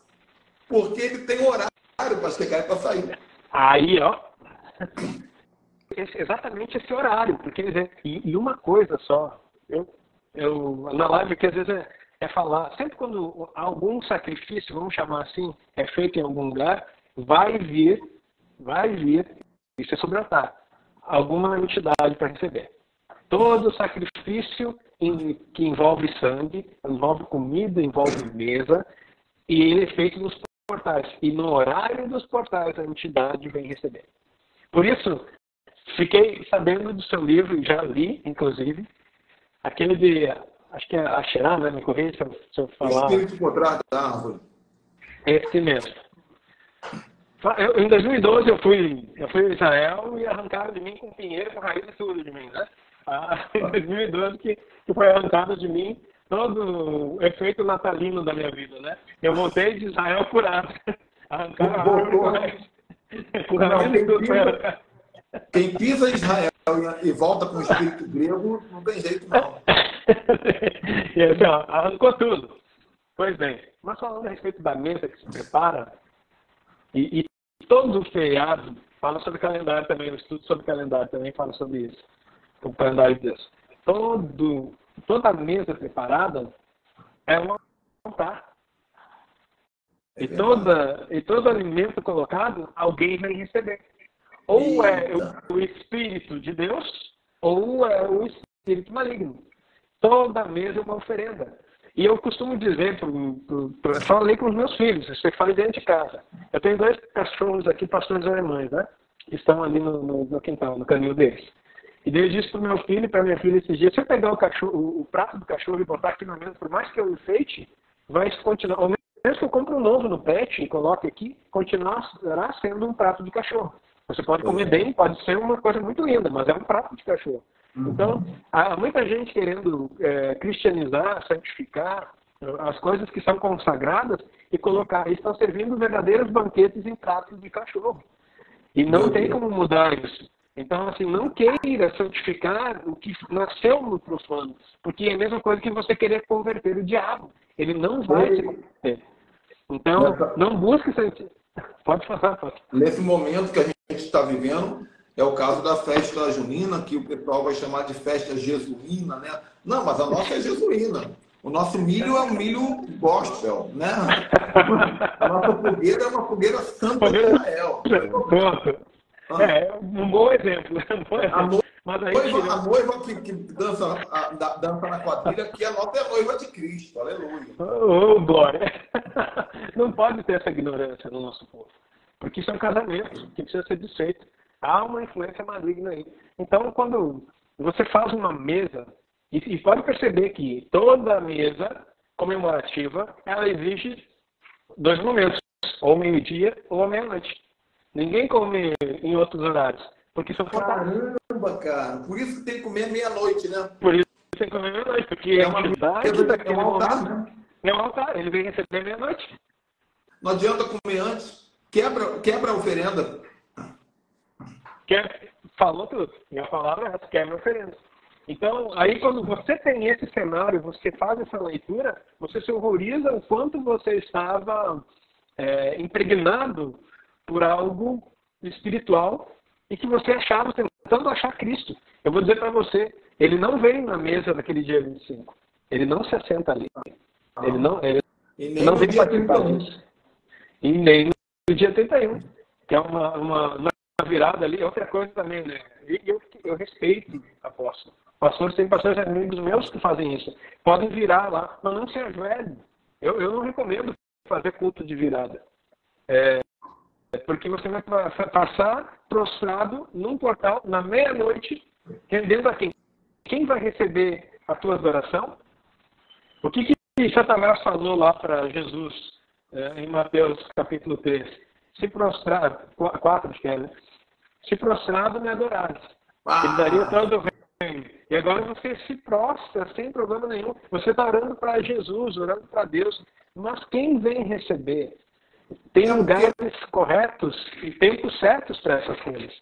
porque ele tem horário para chegar e para sair. Aí, ó. Exatamente esse horário, porque e uma coisa só, eu na live que às vezes é falar, sempre quando algum sacrifício, vamos chamar assim, é feito em algum lugar, vai vir, isso é sobre altar, alguma entidade para receber. Todo sacrifício que envolve sangue, envolve comida, envolve mesa, e ele é feito nos portais. E no horário dos portais a entidade vem receber. Por isso, fiquei sabendo do seu livro, já li, inclusive, aquele de, acho que é Asherah, né? Me corrija se eu falar. O espírito por trás da árvore. Esse mesmo. Em 2012 eu fui a Israel e arrancaram de mim com pinheiro, com raiz e tudo de mim, né? Em 2012 que foi arrancado de mim todo o efeito natalino da minha vida, né? Eu voltei de Israel curado. Arrancaram a árvore com raiz. Quem pisa em Israel e volta com o espírito grego, não tem jeito não. E assim, ó, arrancou tudo. Pois bem, mas falando a respeito da mesa que se prepara, e todo o feriado fala sobre calendário também, o estudo sobre calendário também fala sobre isso, o calendário de Deus. Toda a mesa preparada é um altar. E todo alimento colocado, alguém vai receber. Ou é o Espírito de Deus, ou é o Espírito maligno. Toda mesa é uma oferenda. E eu costumo dizer, eu falei com os meus filhos, isso eu falei dentro de casa. Eu tenho 2 cachorros aqui, pastores alemães, né? Que estão ali no quintal, no canil deles. E daí eu disse para o meu filho e para minha filha esses dias, se eu pegar o prato do cachorro e botar aqui na mesa, por mais que eu enfeite, vai continuar, ou mesmo que eu compre um novo no pet e coloque aqui, continuará sendo um prato de cachorro. Você pode comer bem, pode ser uma coisa muito linda, mas é um prato de cachorro. Então, há muita gente querendo cristianizar, santificar as coisas que são consagradas e colocar, estão servindo verdadeiros banquetes em pratos de cachorro. E não tem como mudar isso. Então, assim, não queira santificar o que nasceu no profano, porque é a mesma coisa que você querer converter o diabo. Ele não vai se converter. Então, não busque santificar. Pode falar, pode. Nesse momento que a gente está vivendo, é o caso da festa junina, que o pessoal vai chamar de festa jesuína, né? Não, mas a nossa é jesuína. O nosso milho é um milho gospel, né? A nossa fogueira é uma fogueira santa de Israel. Um bom exemplo. A noiva que dança na quadrilha, que a nossa é a noiva de Cristo. Aleluia. Oh, glória. Não pode ter essa ignorância no nosso povo. Porque isso é um casamento que precisa ser desfeito. Há uma influência maligna aí. Então, quando você faz uma mesa, e pode perceber que toda mesa comemorativa, ela exige 2 momentos, ou meio-dia ou à meia-noite. Ninguém come em outros horários, porque são forçados. Caramba, cara. Por isso que tem que comer meia-noite, né? Por isso que tem que comer meia-noite, porque é uma daquele altar, né? É um altar, ele vem receber meia-noite. Não adianta comer antes. Quebra a oferenda. Falou tudo. Minha palavra é essa, quebra a oferenda. Então, aí quando você tem esse cenário, você faz essa leitura, você se horroriza o quanto você estava impregnado por algo espiritual e que você achava, tentando achar Cristo. Eu vou dizer para você, ele não veio na mesa naquele dia 25. Ele não se assenta ali. Ele não vem participar disso. E nem no dia 31, que é uma virada ali, outra coisa também, né? E eu respeito apóstolo. Tem pastores amigos meus que fazem isso. Podem virar lá, mas não se ajoelhem. Eu não recomendo fazer culto de virada. Porque você vai passar prostrado num portal na meia-noite, rendendo a quem? Quem vai receber a tua adoração? O que Satanás falou lá para Jesus em Mateus capítulo 3? Se prostrar, 4 acho que é, né? Se prostrado me adorares. Ele daria todo o reino. E agora você se prostra sem problema nenhum. Você está orando para Jesus, orando para Deus. Mas quem vem receber? Tem lugares corretos e tempos certos para essas coisas.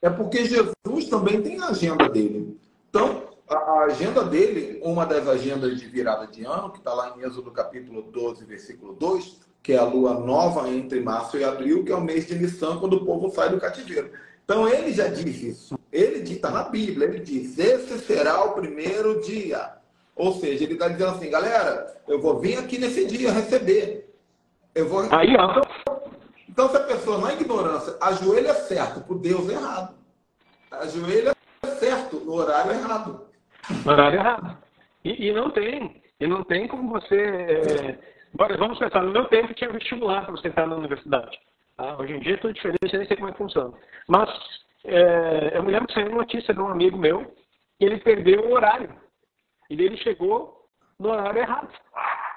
É porque Jesus também tem a agenda dele. Então, a agenda dele, uma das agendas de virada de ano, que está lá em Êxodo capítulo 12, versículo 2, que é a lua nova entre março e abril, que é o mês de Nissan, quando o povo sai do cativeiro. Então, ele já diz isso. Ele está na Bíblia, ele diz, esse será o primeiro dia. Ou seja, ele está dizendo assim, galera, eu vou vir aqui nesse dia receber. Aí, ó. Então, se a pessoa, na ignorância, ajoelha certo para o Deus errado, ajoelha certo no horário errado. No horário errado. E não tem como você... Vamos pensar, no meu tempo tinha vestibular para você entrar na universidade. Tá? Hoje em dia é tudo diferente, eu nem sei como é que funciona. Mas eu me lembro que saiu uma notícia de um amigo meu que ele perdeu o horário. E ele chegou no horário errado.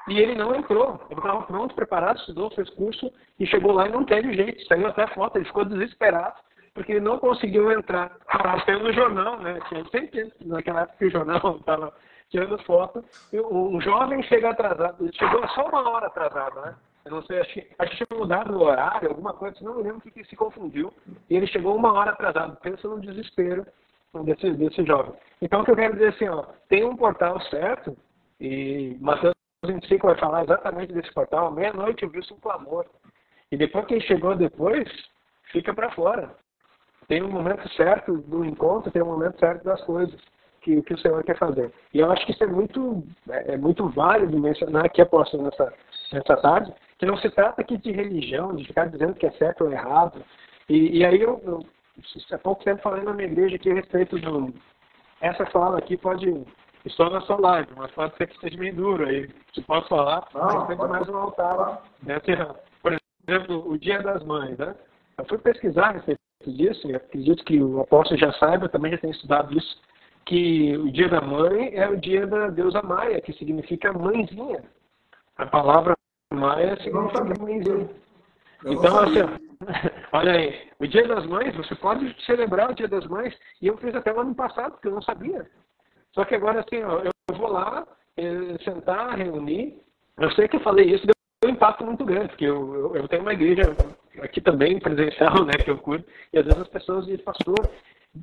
E ele não entrou. Ele estava pronto, preparado, estudou, fez curso e chegou lá e não teve jeito. Saiu até foto, ele ficou desesperado porque ele não conseguiu entrar. Saiu no jornal, né? Tinha sempre naquela época que o jornal estava tirando foto. Um jovem chega atrasado. Ele chegou só 1 hora atrasado, né? Eu não sei, acho que tinha mudado o horário, alguma coisa, não me lembro o que se confundiu. E ele chegou 1 hora atrasado. Pensa no desespero desse jovem. Então, o que eu quero dizer assim, ó, tem um portal certo, e Mateus 25 vai falar exatamente desse portal. À meia-noite ouviu-se um clamor. E depois quem chegou depois, fica para fora. Tem um momento certo do encontro, tem um momento certo das coisas que o Senhor quer fazer. E eu acho que isso é muito válido mencionar aqui, apóstolo, nessa tarde, que não se trata aqui de religião, de ficar dizendo que é certo ou errado. E aí há pouco tempo falei na minha igreja aqui a respeito do... Essa fala aqui pode... Estou na sua live, mas pode ser que seja meio duro aí. Se posso falar, a respeito mais um altar. Né? Por exemplo, o Dia das Mães, né? Eu fui pesquisar a respeito disso, e acredito que o apóstolo já saiba, eu também já tenho estudado isso, que o Dia da Mãe é o dia da deusa Maia, que significa mãezinha. A palavra Maia significa mãezinha. Então, assim, olha aí, o Dia das Mães, você pode celebrar o Dia das Mães, e eu fiz até o ano passado, porque eu não sabia. Só que agora, assim, eu vou lá, sentar, reunir. Eu sei que eu falei isso, deu um impacto muito grande, porque eu tenho uma igreja aqui também, presencial, né, que eu cuido, e às vezes as pessoas dizem, pastor,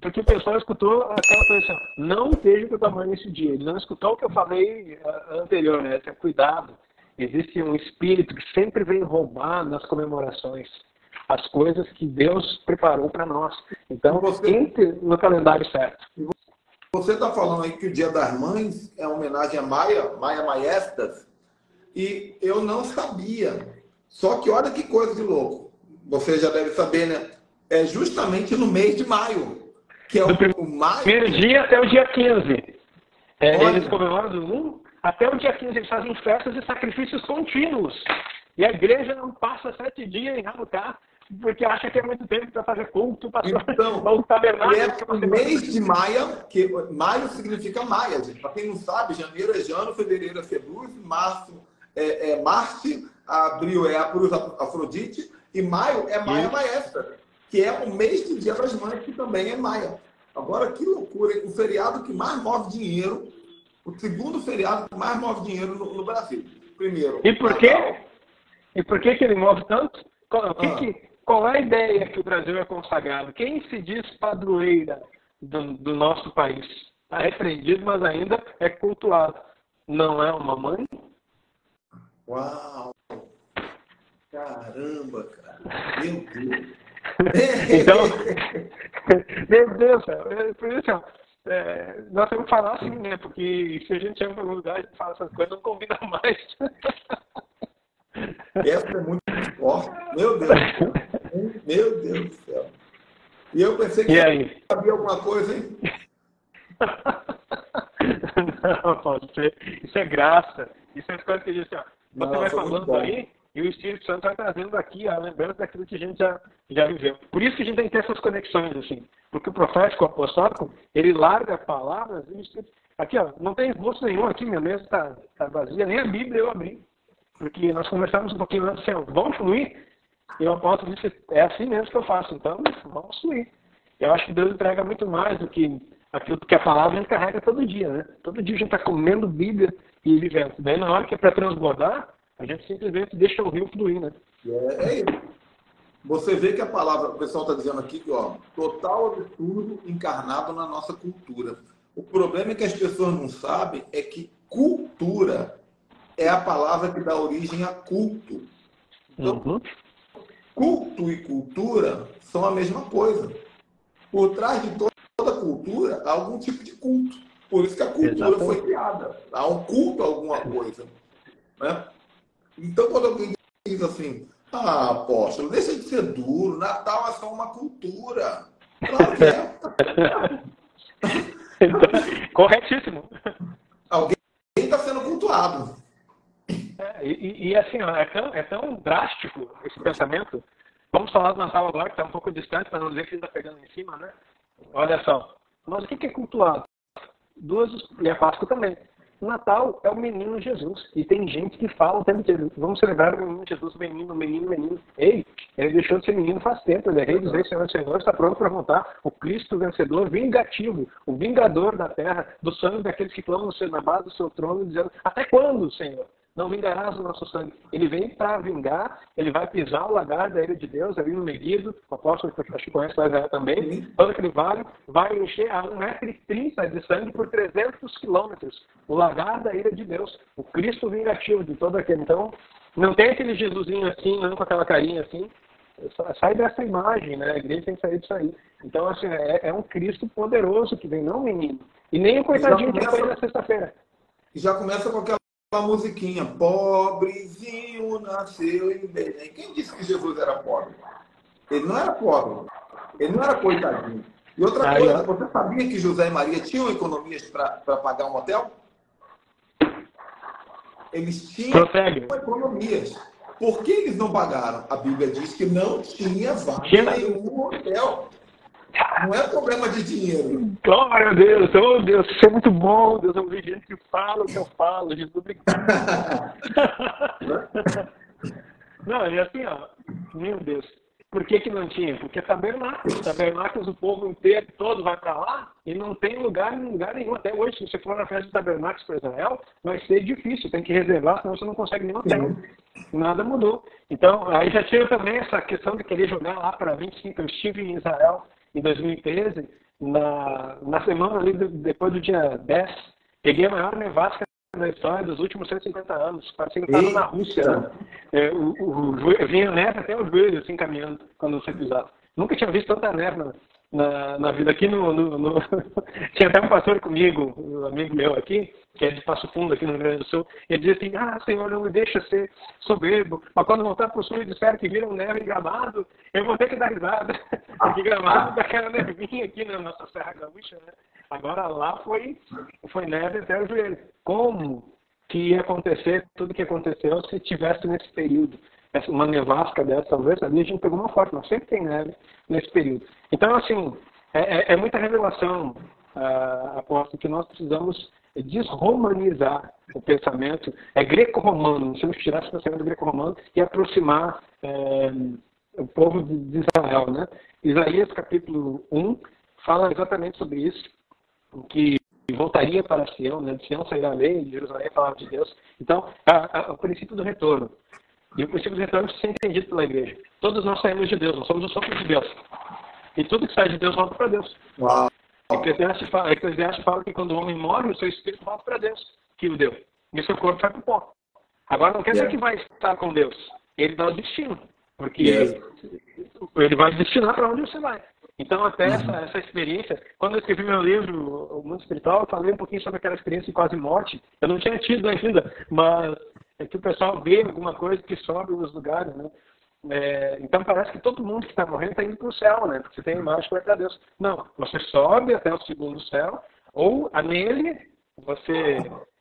porque o pessoal escutou aquela coisa assim, não esteja com o tamanho nesse dia. Ele não escutou o que eu falei anterior, né, ter cuidado. Existe um espírito que sempre vem roubar nas comemorações as coisas que Deus preparou para nós. Então, entre no calendário certo. Você está falando aí que o Dia das Mães é uma homenagem a Maia Maestas, e eu não sabia. Só que olha que coisa de louco. Você já deve saber, né? É justamente no mês de maio, que é o maio. Primeiro dia até o dia 15. Eles comemoram do 1 até o dia 15. Eles fazem festas e sacrifícios contínuos. E a igreja não passa 7 dias em Hanukkah, porque acha que é muito tempo para fazer culto, para o mês de maio, que maio significa maia, gente. Para quem não sabe, janeiro é Jano, fevereiro é February, março é Marte, abril é Afrodite, e maio é Maia Maestra, que é o mês do Dia das Mães, que também é maia. Agora, que loucura, hein? O feriado que mais move dinheiro, o segundo feriado que mais move dinheiro no Brasil. Primeiro. E por quê? E por que ele move tanto? Qual é a ideia que o Brasil é consagrado? Quem se diz padroeira do nosso país? Está repreendido, mas ainda é cultuado. Não é uma mãe? Uau! Caramba, cara! Meu Deus! Então, meu Deus, por isso, nós temos que falar assim, né? Porque se a gente chega para algum lugar e fala essas coisas, não combina mais. Essa é muito forte. Meu Deus do céu. Meu Deus do céu. E eu pensei que você sabia alguma coisa, hein? Não, pode ser. Isso é graça. Isso é as coisas que a gente... Você vai falando aí e o Espírito Santo vai trazendo aqui a lembrança daquilo que a gente já viveu. Por isso que a gente tem que ter essas conexões, assim. Porque o profético, o apostólico, ele larga palavras e o Espírito... Aqui, não tem esboço nenhum aqui, minha mesa está vazia, nem a Bíblia eu abri. Porque nós conversamos um pouquinho antes, assim, vamos fluir. E o apóstolo disse, é assim mesmo que eu faço, então vamos fluir. Eu acho que Deus entrega muito mais do que aquilo que a palavra a gente carrega todo dia, né? Todo dia a gente está comendo Bíblia e vivendo. Daí na hora que é para transbordar, a gente simplesmente deixa o rio fluir, né? É isso. Você vê que a palavra, o pessoal está dizendo aqui, que total absurdo encarnado na nossa cultura. O problema é que as pessoas não sabem é que cultura é a palavra que dá origem a culto. Então, culto e cultura são a mesma coisa. Por trás de toda cultura há algum tipo de culto. Por isso que a cultura foi criada. Há um culto a alguma coisa. Né? Então, quando alguém diz assim, apóstolo, deixa de ser duro, Natal é só uma cultura. Claro que é. Corretíssimo. Alguém está sendo cultuado. E assim, é tão drástico esse pensamento. Vamos falar do Natal agora, que está um pouco distante, para não dizer que ele está pegando em cima, né? Olha só. Mas o que é cultuado? E a Páscoa também. O Natal é o menino Jesus. E tem gente que fala o tempo inteiro, vamos celebrar o menino Jesus, menino. Ei, ele deixou de ser menino faz tempo. Ele é rei dos reis, Senhor, está pronto para voltar. O Cristo vencedor, vingativo, o vingador da terra, dos sonhos daqueles que clamam na base do seu trono, dizendo, até quando, Senhor? não vingarás o nosso sangue. Ele vem para vingar, ele vai pisar o lagar da ira de Deus, ali no Meguido, o apóstolo que acho que conhece o Israel também, todo aquele vale, vai encher a 1,30 m de sangue por 300 quilômetros. O lagar da ira de Deus, o Cristo vingativo de todo aquele. Então, não tem aquele Jesusinho assim, não com aquela carinha assim. Sai dessa imagem, né? A igreja tem que sair disso aí. Então, assim, é um Cristo poderoso que vem, não menino. E nem o coitadinho que foi na sexta-feira. E já começa com aquela musiquinha, pobrezinho nasceu em Belém. Quem disse que Jesus era pobre? Ele não era pobre. Ele não era coitadinho. E outra coisa, você sabia que José e Maria tinham economias para pagar um hotel? Eles tinham economias. Por que eles não pagaram? A Bíblia diz que não tinha vaga em nenhum hotel. Não é problema de dinheiro. Glória a Deus. Oh, Deus, isso é muito bom. Deus, eu vi gente que fala o que eu falo. Jesus, obrigado. Não, é assim, ó. Meu Deus. Por que não tinha? Porque tabernáculos, o povo inteiro, todo vai para lá e não tem lugar em lugar nenhum. Até hoje, se você for na festa de tabernáculos para Israel, vai ser difícil, tem que reservar, senão você não consegue nenhum hotel. Nada mudou. Então, aí já tinha também essa questão de querer jogar lá para 25. Eu estive em Israel em 2013, na semana ali depois do dia 10, peguei a maior nevasca da história dos últimos 150 anos. Parecia que estava na Rússia, né? Vinha neve até os joelhos, assim, caminhando, quando você pisava. Nunca tinha visto tanta neve na vida. Aqui tinha até um pastor comigo, um amigo meu aqui, que é de Passo Fundo, aqui no Rio Grande do Sul. Ele dizia assim, Senhor, não me deixa ser soberbo. Mas quando voltar para o sul e disseram que viram neve em Gramado, eu vou ter que dar risada. Porque Gramado daquela nevinha aqui na nossa Serra Gaúcha, né? Agora lá foi neve até o joelho. Como que ia acontecer tudo que aconteceu se tivesse nesse período? Uma nevasca dessa, talvez, ali a gente pegou uma forte, mas sempre tem neve nesse período. Então, assim, é muita revelação, apóstolo, que nós precisamos desromanizar o pensamento, greco-romano, nós temos que tirar esse pensamento greco-romano e aproximar o povo de Israel, né? Isaías, capítulo 1, fala exatamente sobre isso, que voltaria para Sião, né? De Sião sairá a lei, de Jerusalém a palavra de Deus. Então, o princípio do retorno. E o princípio do retorno precisa ser entendido pela igreja. Todos nós saímos de Deus, nós somos o sopro de Deus. E tudo que sai de Deus volta para Deus. Uau. Eclesiastes fala que quando o homem morre, o seu espírito volta para Deus, que o deu. E o seu corpo vai para o pó. Agora, não quer dizer que vai estar com Deus. Ele dá o destino. Porque ele vai destinar para onde você vai. Então, até essa experiência, quando eu escrevi meu livro, O Mundo Espiritual, eu falei um pouquinho sobre aquela experiência de quase morte. Eu não tinha tido ainda, mas é que o pessoal vê alguma coisa que sobe nos lugares, né? Então parece que todo mundo que está morrendo está indo para o céu, né? Porque você tem a imagem que vai para Deus. Não, você sobe até o segundo céu, ou nele você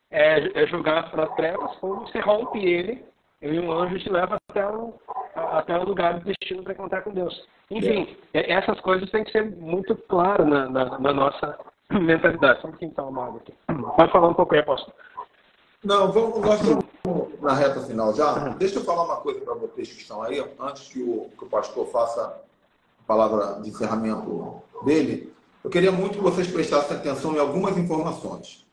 é julgado para as trevas, ou você rompe ele, e um anjo te leva até o lugar do destino para encontrar com Deus. Enfim, essas coisas têm que ser muito claras na nossa mentalidade. Só um pouquinho então, Amado, aqui. Pode falar um pouco aí, apóstolo. Não, nós estamos na reta final já. Deixa eu falar uma coisa para vocês que estão aí, antes que o pastor faça a palavra de encerramento dele. Eu queria muito que vocês prestassem atenção em algumas informações.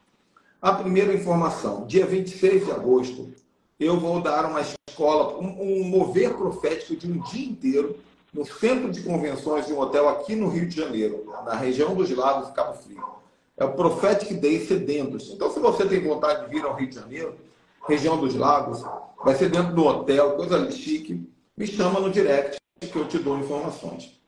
A primeira informação, dia 26 de agosto, eu vou dar uma escola, um mover profético de um dia inteiro no centro de convenções de um hotel aqui no Rio de Janeiro, na região dos Lagos e Cabo Frio. É o Prophetic Day Sedentos. Então, se você tem vontade de vir ao Rio de Janeiro, região dos Lagos, vai ser dentro do hotel, coisa chique, me chama no direct que eu te dou informações.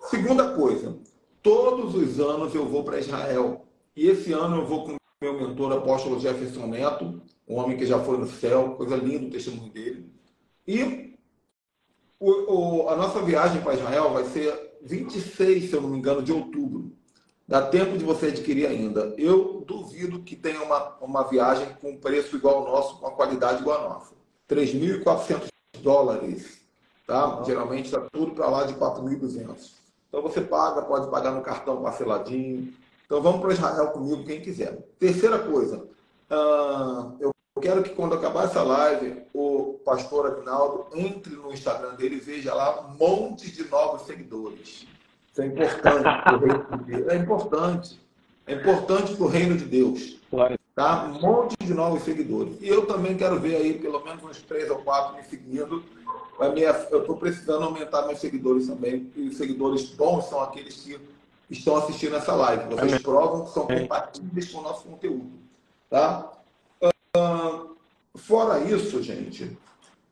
Segunda coisa, todos os anos eu vou para Israel. E esse ano eu vou com o meu mentor, apóstolo Jefferson Neto, um homem que já foi no céu, coisa linda o testemunho dele. E a nossa viagem para Israel vai ser 26, se eu não me engano, de outubro. Dá tempo de você adquirir ainda. Eu duvido que tenha uma viagem com preço igual ao nosso, com a qualidade igual a nossa. $3.400. Tá? Geralmente está tudo para lá de 4.200. Então você pode pagar no cartão parceladinho. Então vamos para Israel comigo, quem quiser. Terceira coisa, eu quero que quando acabar essa live, o pastor Aguinaldo entre no Instagram dele e veja lá um monte de novos seguidores. Isso é importante. É importante para o reino de Deus. tá? Um monte de novos seguidores. E eu também quero ver aí pelo menos uns 3 ou 4 me seguindo. Eu estou precisando aumentar meus seguidores também. E os seguidores bons são aqueles que estão assistindo essa live. Vocês provam que são compatíveis com o nosso conteúdo. Tá? Fora isso, gente,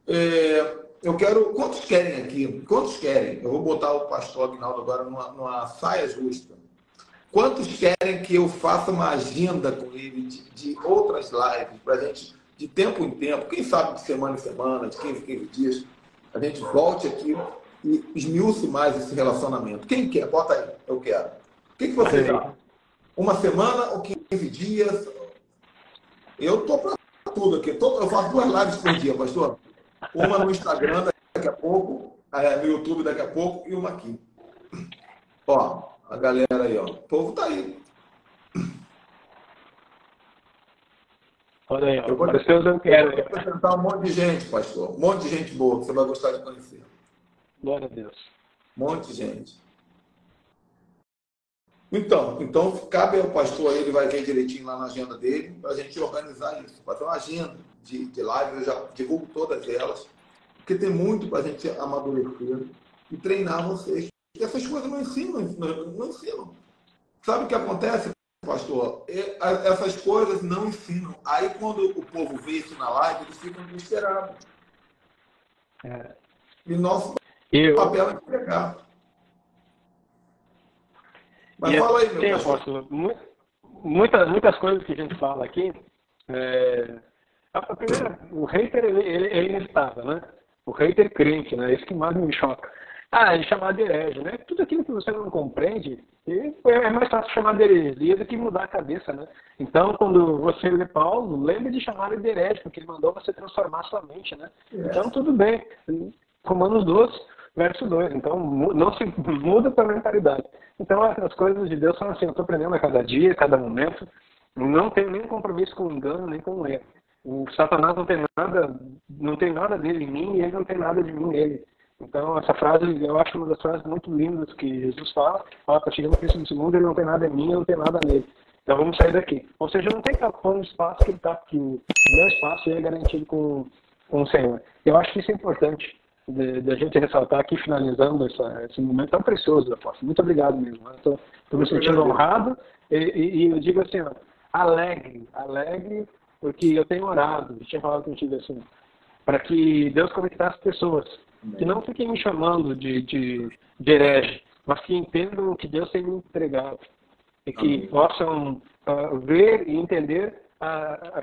eu quero... Quantos querem aqui? Quantos querem? Eu vou botar o pastor Aguinaldo agora numa saia justa. Quantos querem que eu faça uma agenda com ele de outras lives, para a gente, de tempo em tempo, quem sabe de semana em semana, de 15 em 15 dias, a gente volte aqui e esmiuce mais esse relacionamento. Quem quer? Bota aí, eu quero. O que vocês acham? Uma semana ou 15 dias? Eu estou para tudo aqui. Eu faço 2 lives por dia, pastor. Uma no Instagram daqui a pouco, no YouTube daqui a pouco, e uma aqui. Ó, a galera aí, ó. O povo tá aí. Olha aí, ó. Eu vou apresentar um monte de gente, pastor. Um monte de gente boa que você vai gostar de conhecer. Glória a Deus. Um monte de gente. Então cabe ao pastor aí, ele vai ver direitinho lá na agenda dele, para a gente organizar isso. Fazer uma agenda de live, eu já divulgo todas elas, porque tem muito para a gente amadurecer e treinar vocês. Porque essas coisas não ensinam. Sabe o que acontece, pastor? Essas coisas não ensinam. Aí, quando o povo vê isso na live, eles ficam desesperados. E nosso papel é entregar. Mas fala aí, meu pastor. Muitas coisas que a gente fala aqui. A primeira, o hater ele é inestável, né? O hater crente, né? Isso que mais me choca. Ele chamar de herege, né? Tudo aquilo que você não compreende, é mais fácil chamar de heresia do que mudar a cabeça, né? Então, quando você lê Paulo, lembre de chamar ele de herege, porque ele mandou você transformar sua mente, né? Então, tudo bem. Romanos 2, verso 2. Então, não se muda a mentalidade. Então, as coisas de Deus são assim, eu estou aprendendo a cada dia, a cada momento. Não tenho nenhum compromisso com o engano, nem com o erro. O Satanás não tem nada dele em mim e ele não tem nada de mim nele. Então, essa frase, eu acho uma das frases muito lindas que Jesus fala. Fala, para chegar no Cristo desse mundo, ele não tem nada em mim, eu não tenho nada nele. Então, vamos sair daqui. Ou seja, não tem que estar pondo o espaço que ele está aqui. O meu espaço é garantido com o Senhor. Eu acho que isso é importante de a gente ressaltar aqui, finalizando esse momento tão precioso, apóstolo. Muito obrigado mesmo. Estou me sentindo honrado e eu digo assim, ó, alegre, porque eu tenho orado, eu tinha falado contigo assim, para que Deus conectasse pessoas que não fiquem me chamando de herege, mas que entendam o que Deus tem me entregado e que possam ver e entender.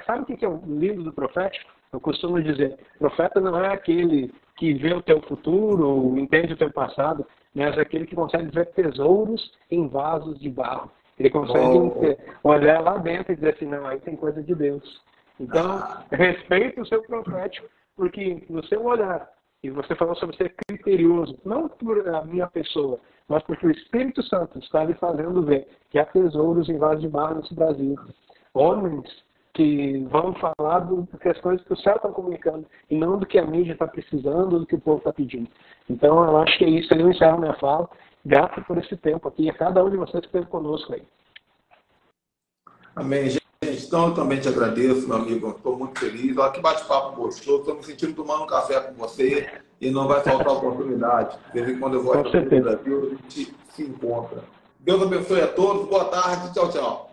Sabe o que é o lindo do profético? Eu costumo dizer, profeta não é aquele que vê o teu futuro ou entende o teu passado, mas é aquele que consegue ver tesouros em vasos de barro. Ele consegue olhar lá dentro e dizer assim, não, aí tem coisa de Deus. Então, respeite o seu profético, porque no seu olhar, e você falou sobre ser criterioso, não por a minha pessoa, mas porque o Espírito Santo está lhe fazendo ver que há tesouros em vasos de barro nesse Brasil. Homens que vão falar das coisas que o céu está comunicando e não do que a mídia está precisando, do que o povo está pedindo. Então, eu acho que é isso. Eu encerro minha fala. Grato por esse tempo aqui. A cada um de vocês que esteve conosco aí. Amém, gente. Então, eu também te agradeço, meu amigo. Estou muito feliz. Olha que bate-papo gostoso. Estou me sentindo tomando um café com você e não vai faltar oportunidade. De vez em quando eu vou aqui no Brasil, a gente se encontra. Deus abençoe a todos. Boa tarde. Tchau, tchau.